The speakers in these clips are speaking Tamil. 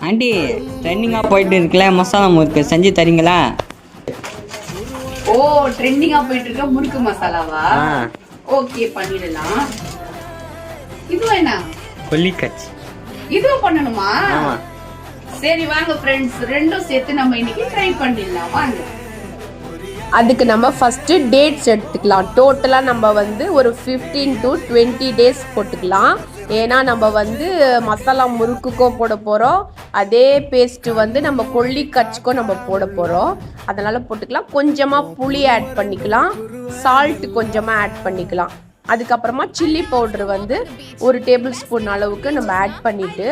ஆண்டி ட்ரெண்டிங்காக போயிட்டு இருக்குல்ல மசாலா முறுக்கு செஞ்சு தரீங்களா? ஓ ட்ரெண்டிங்கா போயிட்டு இருக்க முறுக்கு மசாலாவா? ஓகே பண்ணிடலாம். இது என்ன? கொல்லிக்கச்சி. இதுவும் பண்ணணுமா? சரி வாங்க ஃப்ரெண்ட்ஸ், ரெண்டும் சேர்த்து நம்ம இன்னைக்கு ட்ரை பண்ணிடலாம் வாங்க. அதுக்கு நம்ம ஃபர்ஸ்ட் டேட்ஸ் எடுத்துக்கலாம். டோட்டலா நம்ம வந்து ஒரு 15 to 20 டேஸ் போட்டுக்கலாம். ஏன்னா நம்ம வந்து மசாலா முறுக்குக்கும் போட போறோம், அதே பேஸ்ட் வந்து நம்ம கொள்ளி கச்சிக்கும் நம்ம போட போறோம். அதனால போட்டுக்கலாம். கொஞ்சமா புளி ஆட் பண்ணிக்கலாம், சால்ட் கொஞ்சமா ஆட் பண்ணிக்கலாம். அதுக்கப்புறமா சில்லி பவுடர் வந்து 1 டேபிள் ஸ்பூன் அளவுக்கு நம்ம ஆட் பண்ணிட்டு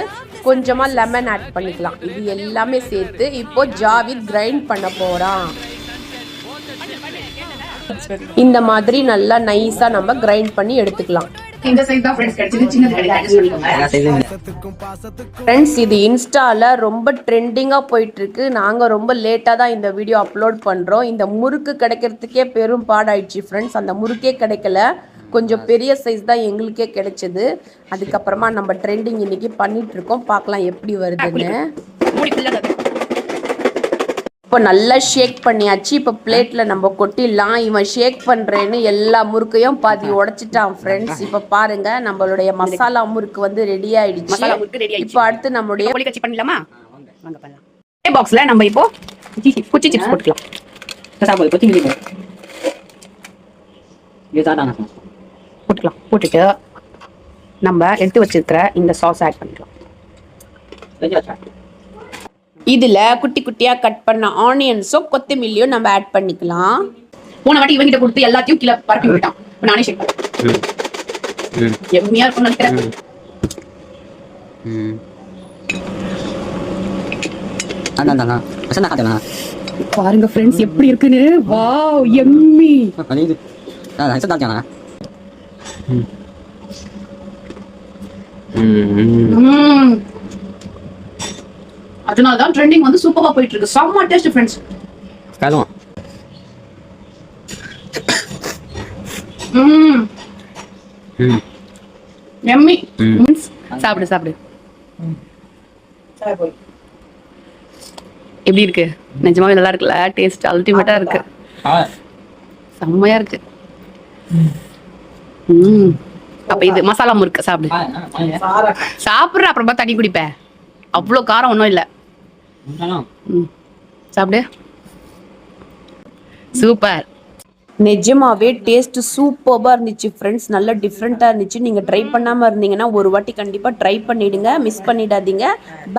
கொஞ்சமா லெமன் ஆட் பண்ணிக்கலாம். இது எல்லாமே சேர்த்து இப்போ ஜாவித் கிரைண்ட் பண்ண போறோம். இந்த மாதிரி நல்லா நைஸா நம்ம கிரைண்ட் பண்ணி எடுத்துக்கலாம். இந்த சைஸ் தான் फ्रेंड्स கிடைச்சது, சின்னது கிடையாது. फ्रेंड्स இது இன்ஸ்டால ரொம்ப ட்ரெண்டிங்கா போயிட்டு இருக்கு. நாங்க ரொம்ப லேட்டா தான் இந்த வீடியோ அப்லோட் பண்றோம். இந்த முறுக்கு கிடைக்கிறதுக்கே பெரும் பாடாயிடுச்சு फ्रेंड्स. அந்த முறுக்கே கிடைக்கல, கொஞ்சம் பெரிய சைஸ் தான் எங்களுக்கே கிடைச்சது. அதுக்கப்புறமா நம்ம ட்ரெண்டிங் இன்னைக்கு பண்ணிட்டு இருக்கோம். பார்க்கலாம் எப்படி வருதுன்னு. இப்போ நல்லா ஷேக் பண்ணியாச்சு. இப்போ பிளேட்ல நம்ம கொட்டிடலாம். இவன் ஷேக் பண்றேன்னு எல்லா முறுக்கையும் பாதி உடைச்சிட்டான் ஃப்ரெண்ட்ஸ். இப்போ பாருங்க நம்மளுடைய மசாலா முறுக்கு வந்து ரெடி ஆயிடுச்சு. இப்போ அடுத்து நம்மளுடைய கொல்லிக்கச்சி பண்ணிடலாமா? வாங்க பண்ணலாம். ஏ பாக்ஸ்ல நம்ம இப்போ குச்சி சிப்ஸ் போட்டுக்கலாம். போட்டுக்கலாம். போட்டுட்டு நம்ம எடுத்து வச்சிருக்கிற இந்த சாஸ் ஆட் பண்ணிக்கலாம். இதுல குட்டி குட்டியா கட் பண்ண ஆனியன்ஸும் கொத்தமல்லியும் நம்ம ஆட் பண்ணிக்கலாம். போன வாட்டி இவங்கிட்ட கொடுத்து எல்லாத்தையும் கீழே பரப்பி விட்டான். நானே ஷேக் பண்ணேன். எம்மியா இருக்கும் நினைக்கிறேன். பாருங்க ஃப்ரெண்ட்ஸ் எப்படி இருக்குன்னு. வாவ் எம்மி. அதனால தான் ட்ரெண்டிங் வந்து சூப்பரா போயிட்டு இருக்கு. செம்ம டேஸ்ட் ஃப்ரெண்ட்ஸ். காலம் எம்மி. சாப்பிடு சாப்பிடு. எப்படி இருக்கு? நிஜமாவே நல்லா இருக்குல்ல? டேஸ்ட் அல்டிமேட்டா இருக்கு, செம்மையா இருக்கு. அப்ப இது மசாலா முறுக்கு சாப்பிடு. சாப்பிடுற அப்புறமா தண்ணி குடிப்பேன். அவ்வளோ காரம் ஒன்றும் இல்லை. சாப்பிடு. சூப்பர். நிஜமாவே டேஸ்ட் சூப்பராக இருந்துச்சு ஃப்ரெண்ட்ஸ். நல்லா டிஃப்ரெண்ட்டாக இருந்துச்சு. நீங்கள் ட்ரை பண்ணாமல் இருந்தீங்கன்னா ஒரு வாட்டி கண்டிப்பாக ட்ரை பண்ணிடுங்க, மிஸ் பண்ணிடாதீங்க.